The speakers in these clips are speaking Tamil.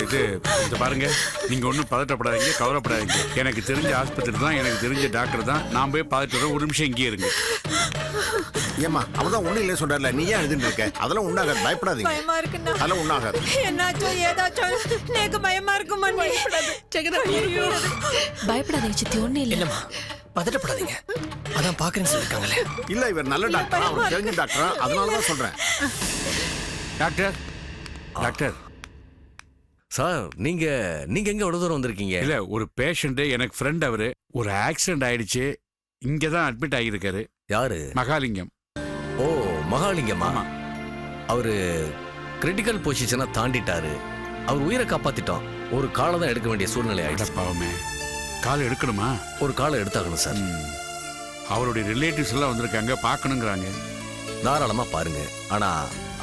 இது இந்த பாருங்க, நீங்க ஒன்றும் பதட்டப்படாதீங்க, கவலைப்படாதீங்க. எனக்கு தெரிஞ்ச ஆஸ்பத்திரி தான், எனக்கு தெரிஞ்ச டாக்டர் தான். நான் போய் பார்த்துட்டு ஒரு நிமிஷம் இங்கேயே இருங்க. ஏமா அவதான் ஒண்ணு இல்ல சொல்றல, நீ ஏன் எழுதிட்டு இருக்க? அதெல்லாம் உண்ணாகாது, பயப்படாதீங்க. பயமா இருக்குண்ணா. அதெல்லாம் உண்ணாகாது. என்னாச்சோ ஏதாச்சோ எனக்கு பயமா இருக்குமா. பயப்படாதீங்க சித்தி, ஒண்ணு இல்ல. இல்லம்மா பதட்டப்படாதீங்க, அதான் பாக்குறேன்னு சொல்லிருக்காங்களே. இல்ல இவர் நல்ல டாக்டர், அவர் தெரிஞ்ச டாக்டர், அதனாலதான் சொல்றேன். Doctor, doctor. சார் நீங்க எங்க எவ்வளவு தூரம் வந்திருக்கீங்க? இல்ல, ஒரு பேஷண்ட், எனக்கு ஃப்ரெண்ட், அவரு ஒரு ஆக்சிடென்ட் ஆயிடுச்சு, இங்கதான் அட்மிட் ஆகியிருக்காரு. யாரு? மகாலிங்கம். ஓ மகாலிங்கம்மா. ஆமா. அவரு கிரிட்டிக்கல் பொசிஷனை தாண்டிட்டாரு. அவர் உயிரை காப்பாத்திட்டோம். ஒரு காலை தான் எடுக்க வேண்டிய சூழ்நிலை ஆயிடுச்சு. பாவமே, கால் எடுக்கணுமா? ஒரு காலை எடுத்தாகணும் சார். அவருடைய ரிலேட்டிவ்ஸ் எல்லாம் வந்திருக்காங்க, பார்க்கணுங்கிறாங்க. தாராளமா பாருங்க, ஆனா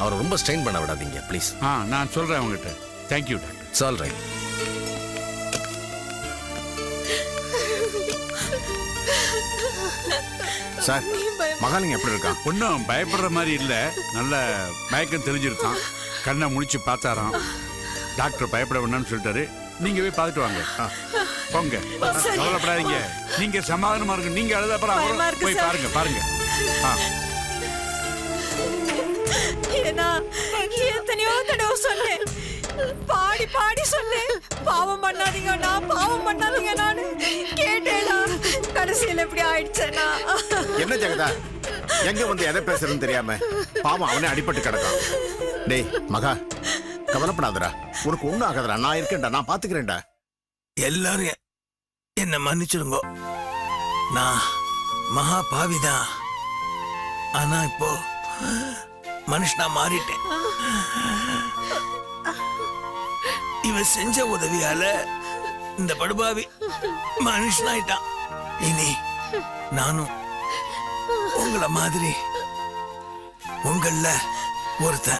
அவரை ரொம்ப ஸ்ட்ரெயின் பண்ண விடாதீங்க ப்ளீஸ். நான் சொல்றேன் அவங்ககிட்ட. Thank you doctor. சால் ரைட். சார் மகாலிங்கம் எப்படி இருக்கான்? ஒன்றும் பயப்படுற மாதிரி இல்லை, நல்ல மயக்கம் தெரிஞ்சிருக்கான். கண்ணை முழிச்சு பார்த்தாராம். டாக்டர் பயப்பட வேண்டாம்னு சொல்லிட்டாரு. நீங்க போய் பார்த்துட்டு வாங்க. போங்க, கவலைப்படாதீங்க. நீங்க சமாதானமா இருக்கு. நீங்க அழுத அப்புறம் போய் பாருங்க பாருங்க. ஏன்னா எத்தனையோ தடவை சொன்னேன், பாடி பாடி சொன்னேன், பாவம் பண்ணாதீங்க, நான் பாவம் பண்ணாதீங்க, நான் கேட்டேனா. கடைசியில் எப்படி ஆயிடுச்சேனா. என்ன ஜெகதா, எங்க வந்து எதை பேசுறதுன்னு தெரியாம பாவம் அவனே அடிபட்டு கிடக்கான். டேய் மகா, கவலைப்படாதடா, உனக்கு ஒண்ணும் ஆகாதடா, நான் இருக்கேன்டா, நான் பாத்துக்கிறேன்டா. எல்லாரும் என்ன மன்னிச்சிருங்கோ, நான் மகா பாவிதான். ஆனா இப்போ மனுஷனா மாறிட்டேன். இவ செஞ்ச உதவியால இந்த படுபாவி மனுஷனாயிட்டான். இனி நானும் உங்கள மாதிரி உங்கள ஒருத்தன்.